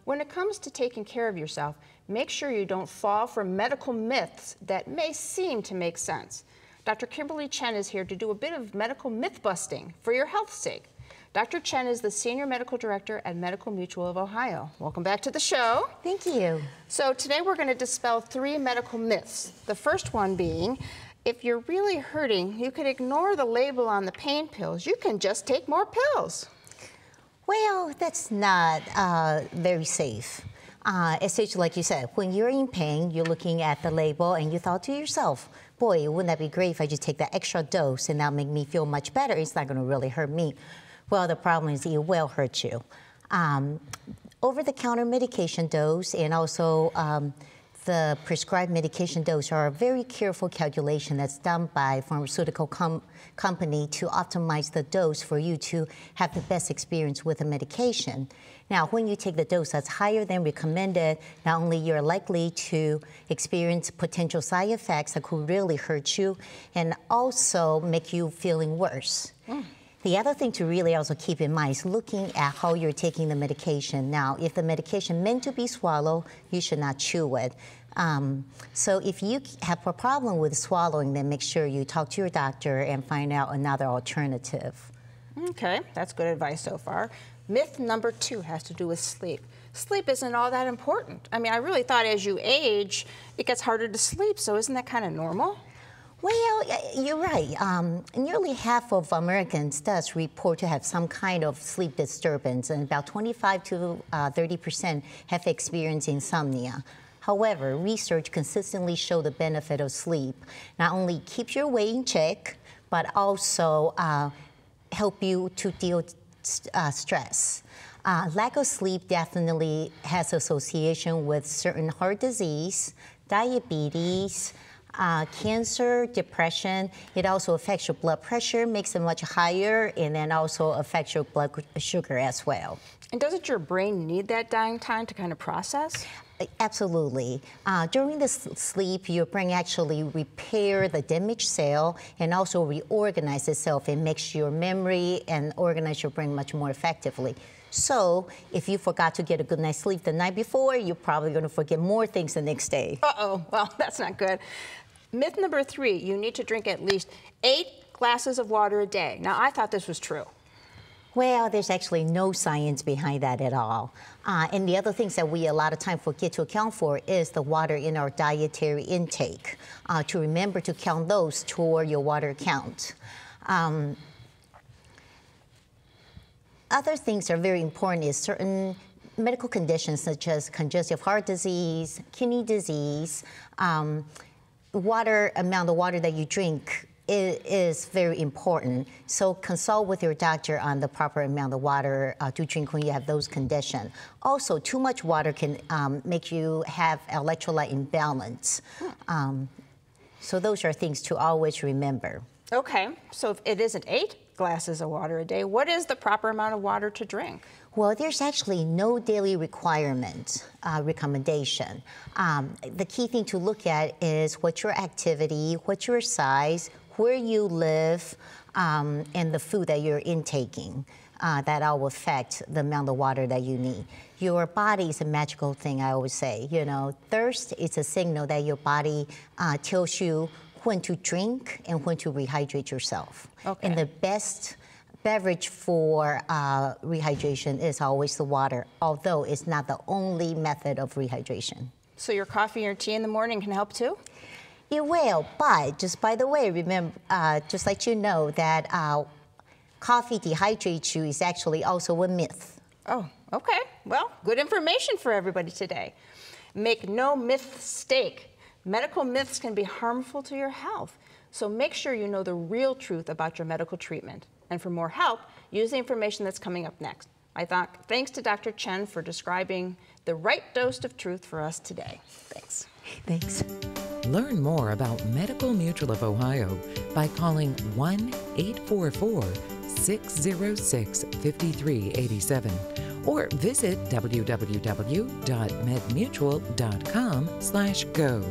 when it comes to taking care of yourself, make sure you don't fall for medical myths that may seem to make sense. Dr. Kimberly Chen is here to do a bit of medical myth busting for your health's sake. Dr. Chen is the Senior Medical Director at Medical Mutual of Ohio. Welcome back to the show. Thank you. So today we're going to dispel 3 medical myths. The first one being, if you're really hurting, you can ignore the label on the pain pills. You can just take more pills. Well, that's not very safe. Essentially, like you said, when you're in pain, you're looking at the label and you thought to yourself, boy, wouldn't that be great if I just take that extra dose and that'll make me feel much better. It's not going to really hurt me. Well, the problem is it will hurt you. Over-the-counter medication dose and also the prescribed medication dose are a very careful calculation that's done by pharmaceutical company to optimize the dose for you to have the best experience with the medication. Now, when you take the dose that's higher than recommended, not only you're likely to experience potential side effects that could really hurt you and also make you feeling worse. The other thing to really also keep in mind is looking at how you're taking the medication. Now, if the medication meant to be swallowed, you should not chew it. So if you have a problem with swallowing, then make sure you talk to your doctor and find out another alternative. Okay, that's good advice so far. Myth number 2 has to do with sleep. Sleep isn't all that important. I mean, I really thought as you age, it gets harder to sleep, so isn't that kind of normal? Well, you're right. Nearly half of Americans does report to have some kind of sleep disturbance, and about 25 to 30% have experienced insomnia. However, research consistently shows the benefit of sleep. Not only keeps your weight in check, but also help you to deal with stress. Lack of sleep definitely has association with certain heart disease, diabetes, cancer, depression. It also affects your blood pressure, makes it much higher, and then also affects your blood sugar as well. And doesn't your brain need that downtime to kind of process? Absolutely. During the sleep, your brain actually repair the damaged cell and also reorganize itself and makes your memory and organize your brain much more effectively. So if you forgot to get a good night's sleep the night before, you're probably going to forget more things the next day. Uh-oh, well, that's not good. Myth number 3, you need to drink at least 8 glasses of water a day. Now, I thought this was true. Well, there's actually no science behind that at all. And the other things that we a lot of time forget to account for is the water in our dietary intake. To remember to count those toward your water count. Other things are very important is certain medical conditions such as congestive heart disease, kidney disease, amount of water that you drink is very important. So consult with your doctor on the proper amount of water to drink when you have those conditions. Also, too much water can make you have electrolyte imbalance. So those are things to always remember. Okay, so if it isn't 8 glasses of water a day, what is the proper amount of water to drink? Well, there's actually no daily recommendation. The key thing to look at is what's your activity, what's your size, where you live, and the food that you're intaking. That all will affect the amount of water that you need. Your body is a magical thing, I always say. You know, thirst is a signal that your body tells you when to drink and when to rehydrate yourself. Okay. And the best beverage for rehydration is always the water, although it's not the only method of rehydration. So your coffee or tea in the morning can help too? It will, but just by the way, remember, just let you know that coffee dehydrates you is actually also a myth. Oh, okay. Well, good information for everybody today. Make no mistake. Medical myths can be harmful to your health. So make sure you know the real truth about your medical treatment. And for more help, use the information that's coming up next. Thanks to Dr. Chen for describing the right dose of truth for us today. Thanks. Thanks. Learn more about Medical Mutual of Ohio by calling 1-844-606-5387 or visit www.medmutual.com/go.